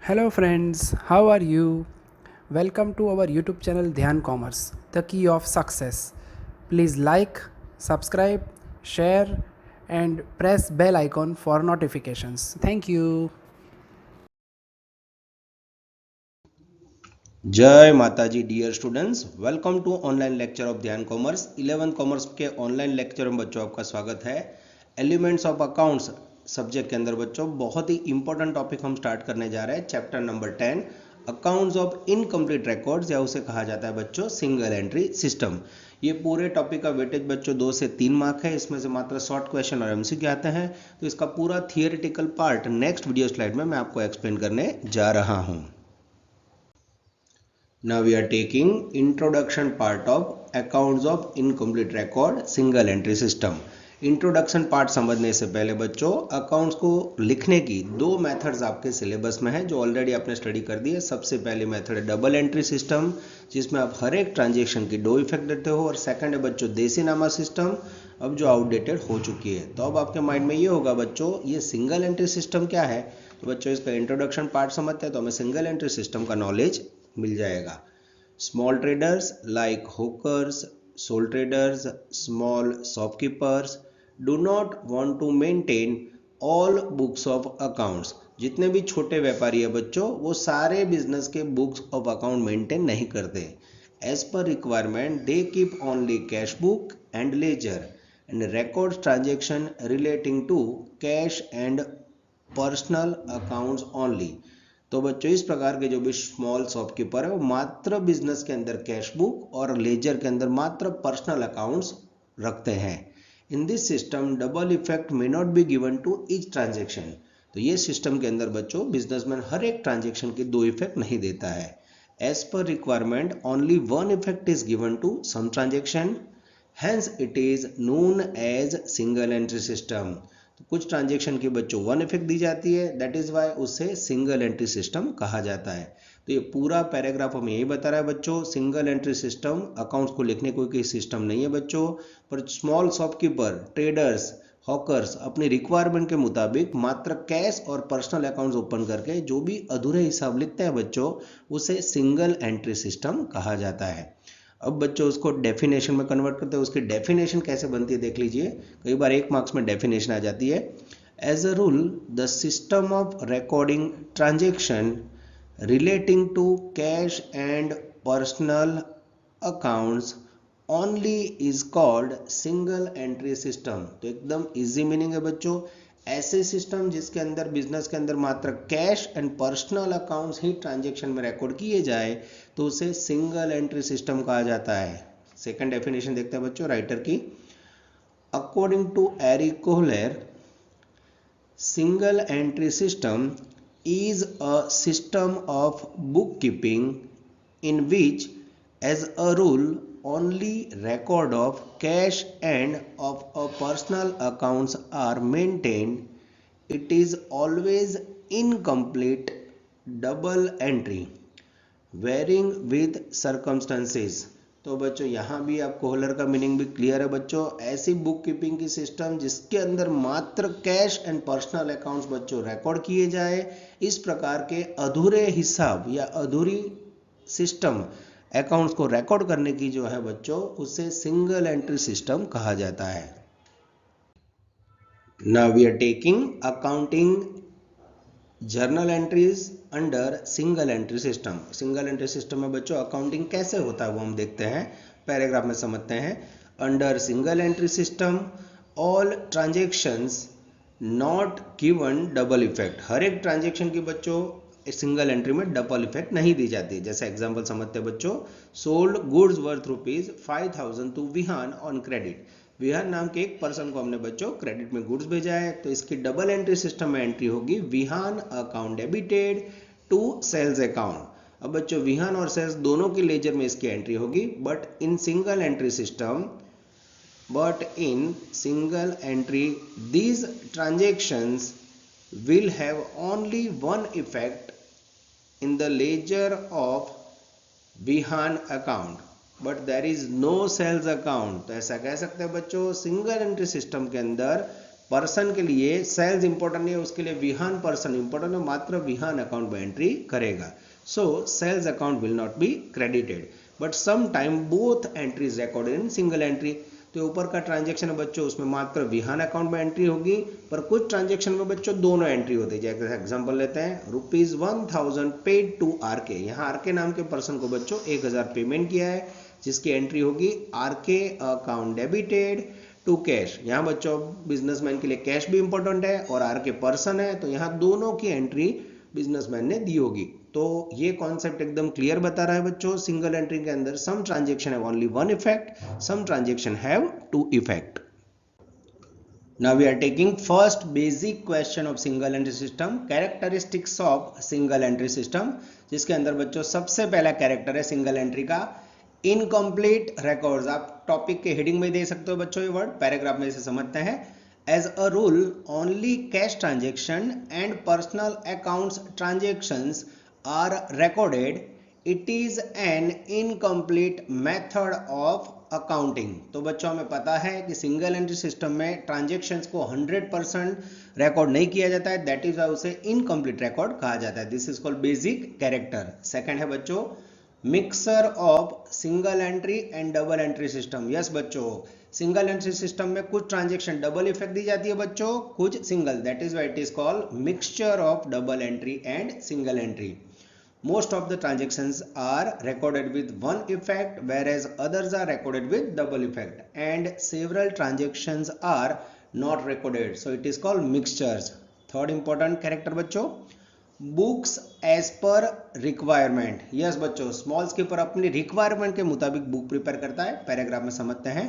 Hello friends, how are you? Welcome to our YouTube channel Dhyan Commerce, the key of success. Please like, subscribe, share and press bell icon for notifications. Thank you. जय माता जी dear students, welcome to online lecture of Dhyan commerce 11 commerce के online lecture में बच्चों आपका स्वागत है। Elements of accounts subject के अंदर बच्चों बहुत ही इंपॉर्टेंट टॉपिक हम स्टार्ट करने जा रहे हैं। Chapter number 10 accounts of incomplete records या उसे कहा जाता है बच्चों सिंगल एंट्री सिस्टम। ये पूरे टॉपिक का वेटेज बच्चों 2 से 3 मार्क है। इसमें से मात्र शॉर्ट क्वेश्चन और एमसीक्यू आते हैं, तो इसका पूरा theoretical part next video slide में मैं आपको एक्सप्लेन करने जा रहा हूँ। Now we are taking introduction part of accounts of incomplete record single entry system. Introduction part समझने से पहले बच्चों अकाउंट्स को लिखने की दो मेथड्स आपके सिलेबस में है जो ऑलरेडी आपने स्टडी कर दी है। सबसे पहली मेथड है डबल एंट्री सिस्टम, जिसमें आप हर एक ट्रांजेक्शन की दो इफेक्ट देते हो, और सेकंड है बच्चों देसी नामा सिस्टम, अब जो आउटडेटेड हो चुकी है। तो अब आपके माइंड में ये होगा बच्चों ये सिंगल एंट्री सिस्टम क्या है। तो बच्चों इसका इंट्रोडक्शन पार्ट समझते हैं तो हमें सिंगल एंट्री सिस्टम का नॉलेज मिल जाएगा। Small traders like hawkers, sole traders, small shopkeepers do not want to maintain all books of accounts. जितने भी छोटे व्यापारी है बच्चों वो सारे बिजनेस के बुक्स ऑफ अकाउंट मेंटेन नहीं करते। As per requirement they keep only cash book and ledger and record transaction relating to cash and personal accounts only. तो बच्चों इस प्रकार के जो भी स्मॉल शॉपकीपर है वो मात्र बिजनेस के अंदर कैश बुक और लेजर के अंदर मात्र पर्सनल अकाउंट्स रखते हैं। In this system double effect may not be given to each transaction. तो ये सिस्टम के अंदर बच्चों बिजनेसमैन हर एक ट्रांजेक्शन की दो इफेक्ट नहीं देता है। As per requirement only one effect is given to some transaction, hence it is known as single entry system. तो कुछ ट्रांजेक्शन की बच्चों वन इफेक्ट दी जाती है, दैट इज वाई उसे सिंगल एंट्री सिस्टम कहा जाता है। तो ये पूरा पैराग्राफ हमें यही बता रहा है बच्चों सिंगल एंट्री सिस्टम अकाउंट्स को लिखने कोई सिस्टम नहीं है बच्चों, पर स्मॉल शॉपकीपर, ट्रेडर्स, हॉकर्स अपनी रिक्वायरमेंट के मुताबिक मात्र कैश और पर्सनल अकाउंट्स ओपन करके जो भी अधूरे हिसाब लिखते हैं बच्चों उसे सिंगल एंट्री सिस्टम कहा जाता है। अब बच्चों उसको डेफिनेशन में कन्वर्ट करते हैं। उसकी डेफिनेशन कैसे बनती है देख लीजिए। कई बार एक मार्क्स में डेफिनेशन आ जाती है। As a rule the system of recording transaction relating to cash and personal accounts only is called single entry system. तो एकदम इजी मीनिंग है बच्चों, ऐसे सिस्टम जिसके अंदर बिजनेस के अंदर मात्र cash and personal accounts he transaction में रिकॉर्ड किए जाए तो उसे सिंगल एंट्री सिस्टम कहा जाता है। सेकंड डेफिनेशन देखते हैं बच्चों राइटर की। According to Eric Kohler, single entry system is a system of bookkeeping in which as a rule only record of cash and of a personal accounts are maintained. It is always incomplete double entry varying with circumstances। तो बच्चों यहाँ भी आप Kohler का meaning भी clear है बच्चों। ऐसी बुक कीपिंग की सिस्टम जिसके अंदर मात्र कैश एंड पर्सनल अकाउंट्स बच्चों रिकॉर्ड किए जाए, इस प्रकार के अधूरे हिसाब या अधूरी सिस्टम अकाउंट्स को रिकॉर्ड करने की जो है बच्चों उसे सिंगल एंट्री सिस्टम कहा जाता है। Now we are taking accounting journal entries under single entry system. सिंगल एंट्री सिस्टम में बच्चों अकाउंटिंग कैसे होता है वो हम देखते हैं, पैराग्राफ में समझते हैं। Under single entry system all transactions not given double effect. हर एक ट्रांजेक्शन की बच्चों सिंगल एंट्री में डबल इफेक्ट नहीं दी जाती। जैसे एग्जांपल समझते हैं बच्चों, sold goods worth ₹5000 to Vihaan on credit. Vihaan नाम के एक पर्सन को हमने बच्चों क्रेडिट में गुड्स भेजा है, तो इसकी डबल एंट्री सिस्टम में एंट्री होगी Vihan account debited to sales account. अब बच्चों विहान और सेल्स दोनों की लेजर में इसकी एंट्री होगी, but in single entry these transactions will have only one effect in the ledger of Vihan account, but there is no sales account. तो ऐसा कह सकते हैं बच्चों सिंगल एंट्री सिस्टम के अंदर पर्सन के लिए सेल्स इंपॉर्टेंट नहीं है, उसके लिए विहान पर्सन इंपॉर्टेंट है, मात्र विहान अकाउंट में एंट्री करेगा। So sales account will not be credited, but some time both entries recorded in single entry. तो ऊपर का ट्रांजेक्शन है बच्चों, उसमें मात्र विहान अकाउंट में एंट्री होगी, पर कुछ ट्रांजेक्शन में बच्चों दोनों एंट्री होती है। जैसे एग्जांपल लेते हैं, ₹1000 पेड टू आरके, यहाँ आरके नाम के पर्सन को बच्चों 1000 पेमेंट किया है, जिसकी एंट्री होगी RK account debited to cash. यहाँ बच्चों बिजनेसमैन के लिए कैश भी इंपॉर्टेंट है और आरके पर्सन है, तो यहाँ दोनों की एंट्री बिजनेसमैन ने दी होगी। तो ये कॉन्सेप्ट एकदम क्लियर बता रहा है बच्चों, सिंगल एंट्री के अंदर some transaction have only one effect, some transaction have two effect. Now we are taking first basic question of single entry system, characteristics of single entry system, जिसके अंदर बच्चों सबसे पहला कैरेक्टर है सिंगल एंट्री का incomplete records. आप topic के heading में दे सकते हो बच्चों ये वर्ड, पैराग्राफ में इसे समझते हैं। As a rule, only cash transaction and personal accounts transactions are recorded. It is an incomplete method of accounting. तो बच्चों हमें पता है कि सिंगल एंट्री सिस्टम में ट्रांजेक्शन्स को 100% रिकॉर्ड नहीं किया जाता है, दैट इज उसे इनकम्प्लीट रिकॉर्ड कहा जाता है। This is called basic character. Second है बच्चों mixer of single entry and double entry system. Yes बच्चों, सिंगल एंट्री सिस्टम में कुछ ट्रांजेक्शन डबल इफेक्ट दी जाती है बच्चों, कुछ single, that is why it is called mixture of double entry and single entry. Most of the transactions are recorded with one effect, whereas others are recorded with double effect, and several transactions are not recorded, so it is called mixtures. Third important character बच्चों, books as per requirement. Yes बच्चों, small skipper अपनी requirement के मुताबिक book prepare करता है। Paragraph में समझते हैं।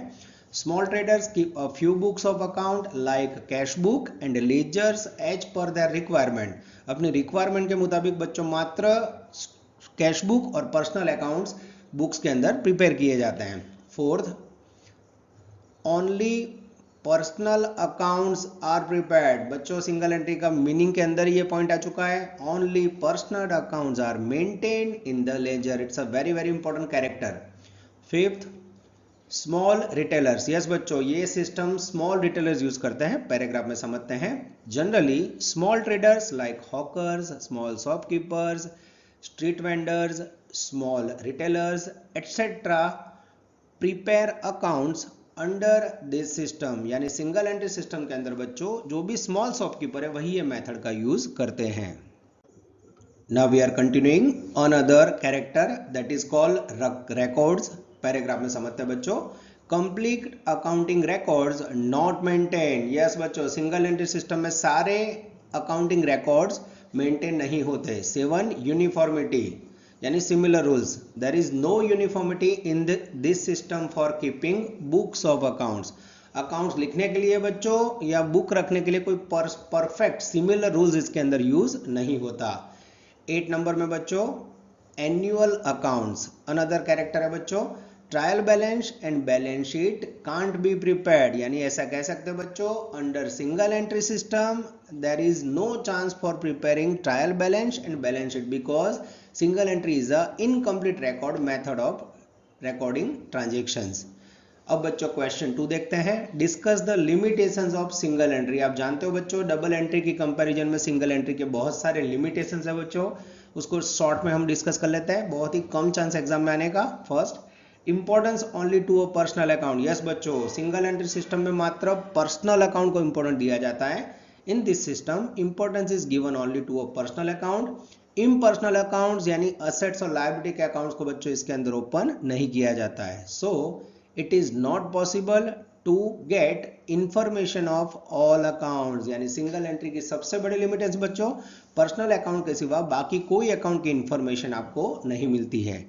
Small traders keep a few books of account like cash book and ledgers as per their requirement. अपनी रिक्वायरमेंट के मुताबिक बच्चों मात्र कैश बुक और पर्सनल अकाउंट्स बुक्स के अंदर प्रिपेयर किए जाते हैं। Fourth, only personal accounts are prepared. बच्चों सिंगल एंट्री का मीनिंग के अंदर ये पॉइंट आ चुका है, only personal accounts are maintained in the ledger. It's a very very important character. Fifth, small retailers. Yes बच्चों, ये सिस्टम स्मॉल रिटेलर्स यूज करते हैं। पैराग्राफ में समझते हैं। Generally small traders like hawkers, small shopkeepers, street vendors, small retailers etcetera prepare accounts under this system. यानी single entry system के अंदर बच्चों जो भी स्मॉल शॉपकीपर है वही ये मेथड का यूज करते हैं। Now we are continuing on other character that is called records. Paragraph में समझते हैं बच्चों, complete accounting records not maintain. Yes बच्चों, सिंगल एंट्री सिस्टम में सारे अकाउंटिंग रिकॉर्ड्स मेंटेन नहीं होते। 7, यूनिफॉर्मिटी यानी similar rules. There is no uniformity in this system for keeping books of accounts. Accounts लिखने के लिए बच्चों या बुक रखने के लिए कोई परफेक्ट सिमिलर रूल्स इसके अंदर यूज नहीं होता। 8 नंबर में बच्चों एनुअल अकाउंट्स, अनदर कैरेक्टर है बच्चों। Trial balance and balance sheet can't be prepared, यानी ऐसा कह सकते हैं बच्चों under single entry system there is no chance for preparing trial balance and balance sheet because single entry is a incomplete record method of recording transactions. अब बच्चों question 2 देखते हैं। Discuss the limitations of single entry. आप जानते हो बच्चों double entry की comparison में सिंगल एंट्री के बहुत सारे लिमिटेशंस है बच्चों, उसको शॉर्ट में हम डिस्कस कर लेते हैं, बहुत ही कम चांस एग्जाम में आने का। First, importance only to a personal account. Yes बच्चों, सिंगल एंट्री सिस्टम में मात्र पर्सनल अकाउंट को इंपॉर्टेंट दिया जाता है। In this system importance is given only to a personal account. Impersonal accounts यानी असेट्स और लायबिलिटी के अकाउंट्स को बच्चों इसके अंदर ओपन नहीं किया जाता है। So it is not possible to get information of all accounts. यानी सिंगल एंट्री की सबसे बड़ी लिमिटेंस बच्चों पर्सनल अकाउंट के सिवा बाकी कोई अकाउंट की इंफॉर्मेशन आपको नहीं मिलती है।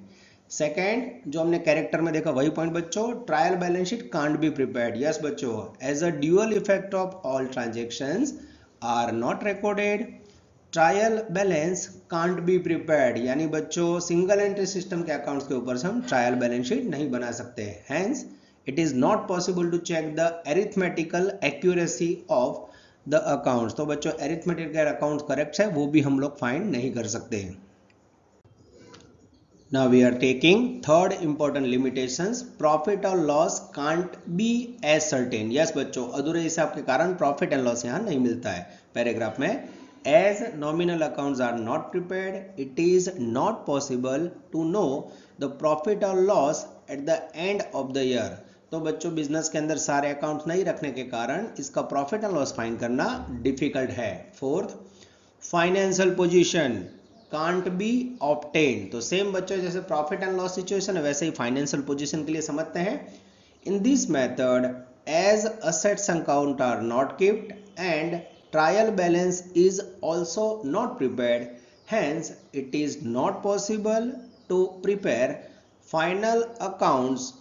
सेकेंड, जो हमने कैरेक्टर में देखा वही पॉइंट बच्चों, trial balance sheet can't be prepared. Yes बच्चों, as a dual effect of all transactions are not recorded, trial balance can't be prepared. यानी बच्चों सिंगल एंट्री सिस्टम के अकाउंट्स के ऊपर से हम ट्रायल बैलेंस शीट नहीं बना सकते। Hence it is not possible to check the arithmetical accuracy of the accounts. तो बच्चों अरिथमेटिकल अकाउंट्स करेक्ट है वो भी हम लोग फाइंड नहीं कर सकते। Now we are taking third important limitations. Profit or loss can't be as certain. Yes बच्चों, अधूरे हिसाब के कारण प्रॉफिट एंड लॉस यहाँ नहीं मिलता है. पैराग्राफ में as nominal accounts are not prepared, it is not possible to know the profit or loss at the end of the year. तो बच्चों बिजनेस के अंदर सारे अकाउंट्स नहीं रखने के कारण इसका प्रॉफिट एंड लॉस फाइंड करना डिफिकल्ट है. Fourth, financial position can't be obtain. तो सेम बच्चों जैसे प्रॉफिट एंड लॉस सिचुएशन है वैसे ही फाइनेंशियल पोजीशन के लिए समझते हैं. In this method as assets account are not kept and trial balance is also not prepared, hence it is not possible to prepare final accounts.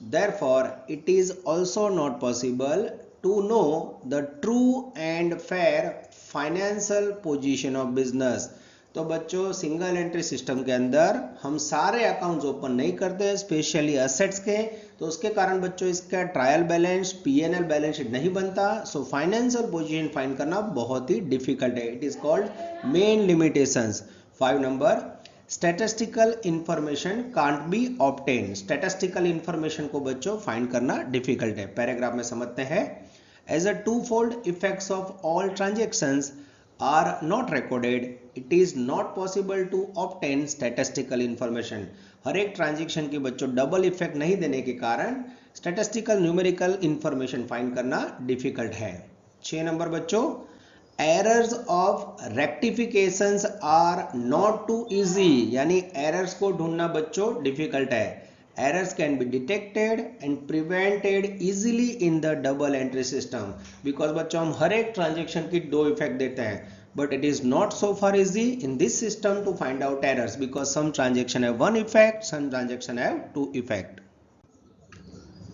Therefore, it is also not possible to know the true and fair financial position of business. तो बच्चों single entry system के अंदर हम सारे accounts open नहीं करते, specially assets के. तो उसके कारण बच्चों इसका trial balance, PNL balance sheet नहीं बनता. सो फाइनेंशियल पोजीशन फाइंड करना बहुत ही डिफिकल्ट है. It is called main limitations. 5 number, statistical information can't be obtain. Statistical information को बच्चों फाइंड करना डिफिकल्ट है. पैराग्राफ में समझते हैं. As a two fold effects of all transactions are not recorded, it is not possible to obtain statistical information. हर एक transaction की बच्चों डबल इफेक्ट नहीं देने के कारण स्टैटिस्टिकल न्यूमेरिकल इंफॉर्मेशन फाइंड करना डिफिकल्ट है. 6 नंबर बच्चों, errors of rectifications are not too easy. यानी एरर्स को ढूंढना बच्चों डिफिकल्ट है. Errors can be detected and prevented easily in the double entry system. Because बच्चों हम हर एक ट्रांजेक्शन की 2 इफेक्ट देते हैं, but it is not so far easy in this system to find out errors because some transaction have 1 effect, some transaction have 2 effect.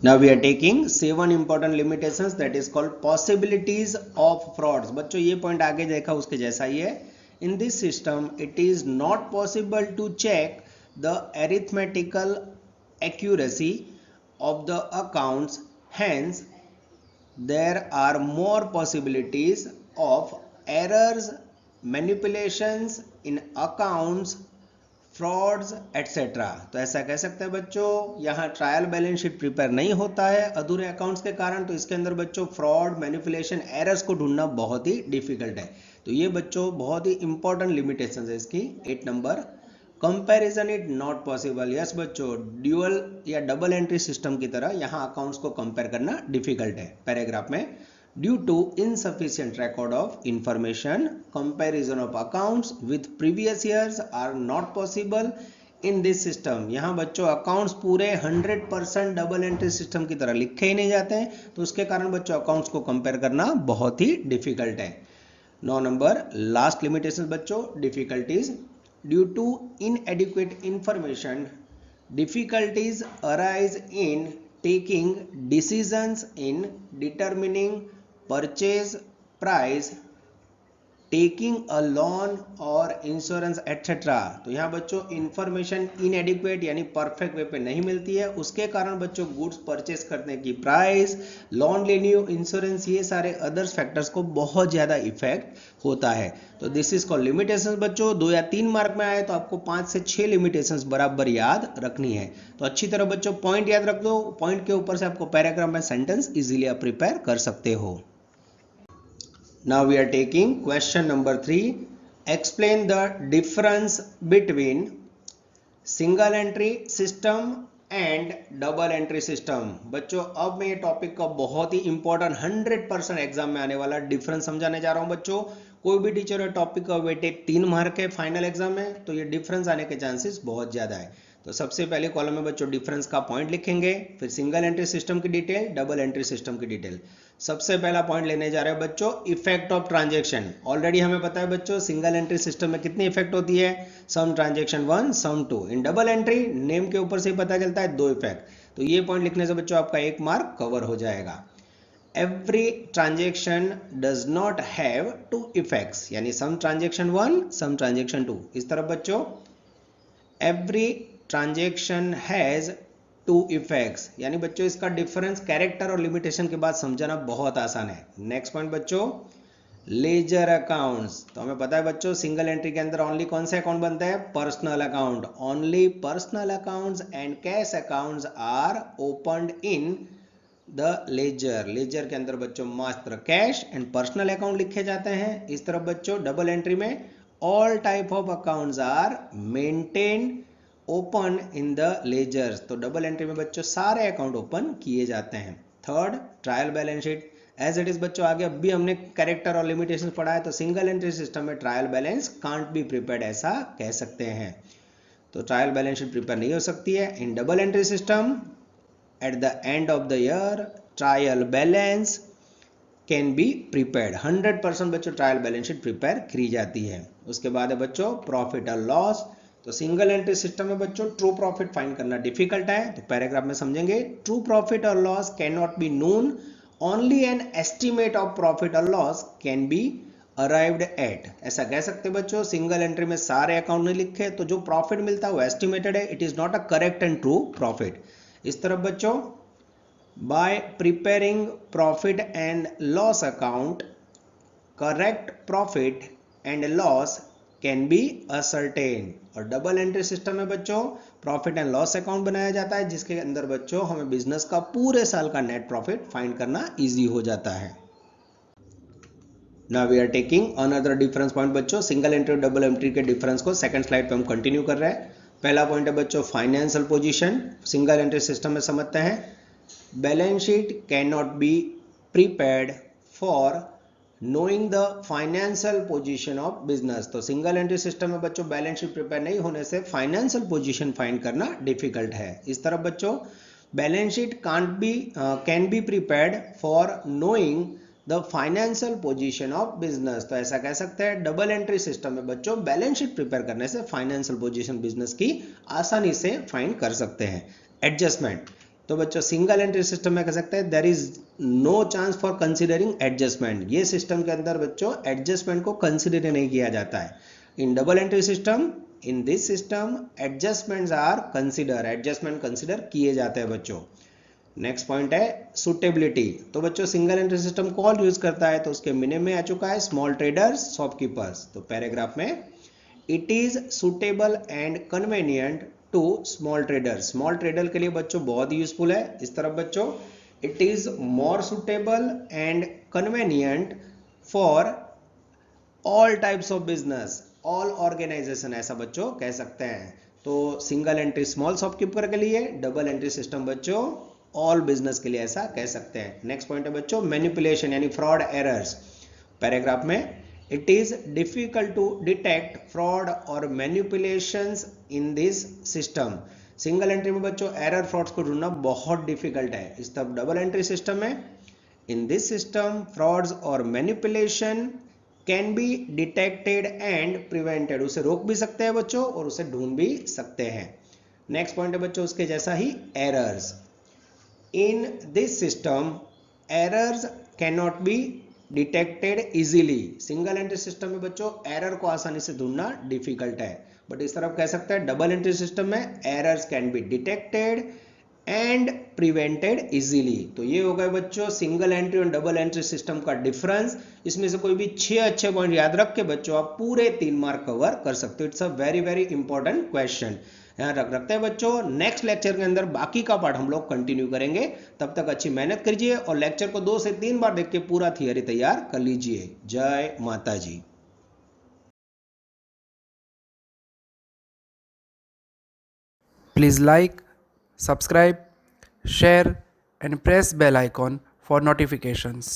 Now we are taking 7 important limitations, that is called possibilities of frauds. बच्चों ये point आगे देखा उसके जैसा ही है. In this system it is not possible to check the arithmetical accuracy of the accounts, hence there are more possibilities of errors, manipulations in accounts, frauds etcetera. तो ऐसा कह सकते हैं बच्चों यहाँ ट्रायल बैलेंस शीट प्रिपेयर नहीं होता है अधूरे अकाउंट्स के कारण. तो इसके अंदर बच्चों फ्रॉड, मैनिपुलेशन, एरर्स को ढूंढना बहुत ही डिफिकल्ट है. तो ये बच्चों बहुत ही इंपॉर्टेंट लिमिटेशन है इसकी. 8 number, comparison is not possible. Yes बच्चों, ड्यूअल या डबल एंट्री सिस्टम की तरह यहाँ अकाउंट्स को कंपेयर करना डिफिकल्ट है. पैराग्राफ में due to insufficient record of information, comparison of accounts with previous years are not possible in this system. यहाँ बच्चों अकाउंट्स पूरे 100% डबल एंट्री सिस्टम की तरह लिखे ही नहीं जाते हैं, तो उसके कारण बच्चों अकाउंट्स को कंपेयर करना बहुत ही डिफिकल्ट है. 9 नंबर, लास्ट लिमिटेशन बच्चों, difficulties. Due to inadequate information, difficulties arise in taking decisions in determining purchase price, taking a loan or insurance etc. तो यहाँ बच्चों इंफॉर्मेशन इनएडिक्वेट यानी परफेक्ट वे पे नहीं मिलती है, उसके कारण बच्चों गुड्स परचेस करने की प्राइस, लोन लेनी हो, इंश्योरेंस, ये सारे अदर्स फैक्टर्स को बहुत ज़्यादा इफेक्ट होता है. तो दिस इज कॉल्ड लिमिटेशंस. बच्चों 2 या 3 मार्क में आए तो आपको 5 से 6 लिमिटेशंस बराबर याद रखनी है. तो अच्छी तरह बच्चों पॉइंट याद रख दो, पॉइंट के ऊपर से आपको पैराग्राफ में सेंटेंस इजीली आप प्रिपेयर कर सकते हो. Now we are taking question number 3. Explain the difference between single entry system and double entry system. बच्चों अब मैं ये टॉपिक का बहुत ही इंपॉर्टेंट 100% एग्जाम में आने वाला डिफरेंस समझाने जा रहा हूँ. बच्चों कोई भी टीचर है टॉपिक का वेटेज 3 मार्क है फाइनल एग्जाम में, तो ये डिफरेंस आने के चांसेस बहुत ज़्यादा है. तो सबसे पहले कॉलम में बच्चों डिफरेंस का पॉइंट लिखेंगे, फिर सिंगल एंट्री सिस्टम की डिटेल, डबल एंट्री सिस्टम की डिटेल. सबसे पहला पॉइंट लेने जा रहे हैं बच्चों इफेक्ट ऑफ ट्रांजैक्शन. ऑलरेडी हमें पता है बच्चों सिंगल एंट्री सिस्टम में कितनी इफेक्ट होती है, some transaction 1, some 2. In double entry name के ऊपर से ही पता चलता है 2 इफेक्ट. तो ये पॉइंट लिखने से बच्चों आपका 1 मार्क कवर हो जाएगा. Every transaction does not have 2 effects, यानी सम ट्रांजेक्शन 1, सम ट्रांजेक्शन 2. इस तरफ बच्चों एवरी ट्रांजेक्शन हैज 2 इफेक्ट्स, यानी बच्चों इसका डिफरेंस कैरेक्टर और लिमिटेशन के बाद समझाना बहुत आसान है. नेक्स्ट पॉइंट बच्चों लेजर अकाउंट्स, तो हमें पता है बच्चों सिंगल एंट्री के अंदर ओनली कौन से अकाउंट बनते हैं, personal account. Only personal accounts and cash accounts are opened in the ledger. Ledger के अंदर बच्चों मात्र कैश एंड पर्सनल अकाउंट लिखे जाते हैं। इस तरफ बच्चों डबल एंट्री में all type of accounts are maintained open in the ledgers, तो डबल एंट्री में बच्चों सारे अकाउंट ओपन किए जाते हैं। Third, trial balance sheet as it is बच्चों, आगे अब भी हमने कैरेक्टर और लिमिटेशन पढ़ा है, तो सिंगल एंट्री सिस्टम में trial balance can't be prepared ऐसा कह सकते हैं। तो ट्रायल बैलेंस शीट प्रिपेयर नहीं हो सकती है। In double entry system at the end of the year trial balance can be prepared. 100% बच्चों ट्रायल बैलेंस शीट प्रिपेयर की जाती है। उसके बाद है बच्चों प्रॉफिट और लॉस। तो सिंगल एंट्री सिस्टम में बच्चों ट्रू प्रॉफिट फाइंड करना डिफिकल्ट है, तो पैराग्राफ में समझेंगे। ट्रू प्रॉफिट और loss can not be known, only an estimate of profit और loss can be arrived at. ऐसा कह सकते बच्चों सिंगल एंट्री में सारे अकाउंट नहीं लिखे, तो जो प्रॉफिट मिलता है वो एस्टिमेटेड है, it is not a correct and true profit. इस तरफ बच्चों bye preparing profit and loss account, correct profit and loss can B ascertain. और डबल एंट्री सिस्टम में बच्चों प्रॉफिट एंड लॉस अकाउंट बनाया जाता है, जिसके अंदर बच्चों हमें बिजनेस का पूरे साल का नेट प्रॉफिट फाइंड करना इजी हो जाता है। Now we are taking another difference point बच्चों, सिंगल एंट्री और डबल एंट्री के डिफरेंस को सेकंड स्लाइड पे हम कंटिन्यू कर रहे हैं। पहला पॉइंट है बच्चों financial position. Single entry system में समझते हैं balance sheet can not be prepared for knowing the financial position of business. तो सिंगल एंट्री सिस्टम में बच्चों बैलेंस शीट प्रिपेयर नहीं होने से फाइनेंशियल पोजीशन फाइंड करना डिफिकल्ट है। इस तरफ बच्चों balance sheet can be prepared for knowing the financial position of business. तो ऐसा कह सकते हैं डबल एंट्री सिस्टम में बच्चों बैलेंस शीट प्रिपेयर करने से फाइनेंशियल पोजीशन बिजनेस की आसानी से फाइंड कर सकते हैं। एडजस्टमेंट, तो बच्चों सिंगल एंट्री सिस्टम में कह सकते हैं there is no chance for considering adjustment. ये सिस्टम के अंदर बच्चों एडजस्टमेंट को कंसीडर नहीं किया जाता है। In double entry system, in this system adjustments are consider, adjustment consider किए जाते हैं बच्चों। नेक्स्ट पॉइंट है सुटेबिलिटी। तो बच्चों सिंगल एंट्री सिस्टम कौन यूज करता है, तो उसके मीनिंग में आ चुका है स्मॉल ट्रेडर्स, शॉपकीपर्स। तो पैराग्राफ में it is suitable and convenient to small trader. Small trader के लिए बच्चों बहुत ही यूजफुल है। इस तरफ बच्चों it is more suitable and convenient for all types of business, all organisation, ऐसा बच्चों कह सकते हैं। तो सिंगल एंट्री स्मॉल शॉपकीपर के लिए, डबल एंट्री सिस्टम बच्चों ऑल बिजनेस के लिए ऐसा कह सकते हैं। नेक्स्ट पॉइंट है बच्चों मैनिपुलेशन यानी फ्रॉड एरर्स। पैराग्राफ में it is difficult to detect fraud or manipulations in this system। Single entry में बच्चों एरर फ्रॉड्स को ढूंढना बहुत डिफिकल्ट है। इस तरफ डबल एंट्री सिस्टम में इन दिस सिस्टम फ्रॉड्स और manipulation can be detected and prevented, उसे रोक भी सकते हैं बच्चों और उसे ढूंढ भी सकते हैं। नेक्स्ट पॉइंट है बच्चों उसके जैसा ही errors. In this system errors can not be detected easily. Single entry system में बच्चों एरर को आसानी से ढूंढना डिफिकल्ट है, बट इस तरफ कह सकते हैं डबल एंट्री सिस्टम में errors can be detected and prevented easily. तो ये हो गए बच्चों सिंगल एंट्री और डबल एंट्री सिस्टम का डिफरेंस। इसमें से कोई भी 6 अच्छे पॉइंट याद रख के बच्चों आप पूरे 3 मार्क कवर कर सकते हो। It's a very very important question, यहाँ रखते हैं बच्चों। नेक्स्ट लेक्चर के अंदर बाकी का पार्ट हम लोग कंटिन्यू करेंगे। तब तक अच्छी मेहनत कीजिए और लेक्चर को 2 से 3 बार देख के पूरा थियरी तैयार कर लीजिए। जय माता जी। Please like, subscribe, share and press bell icon for notifications.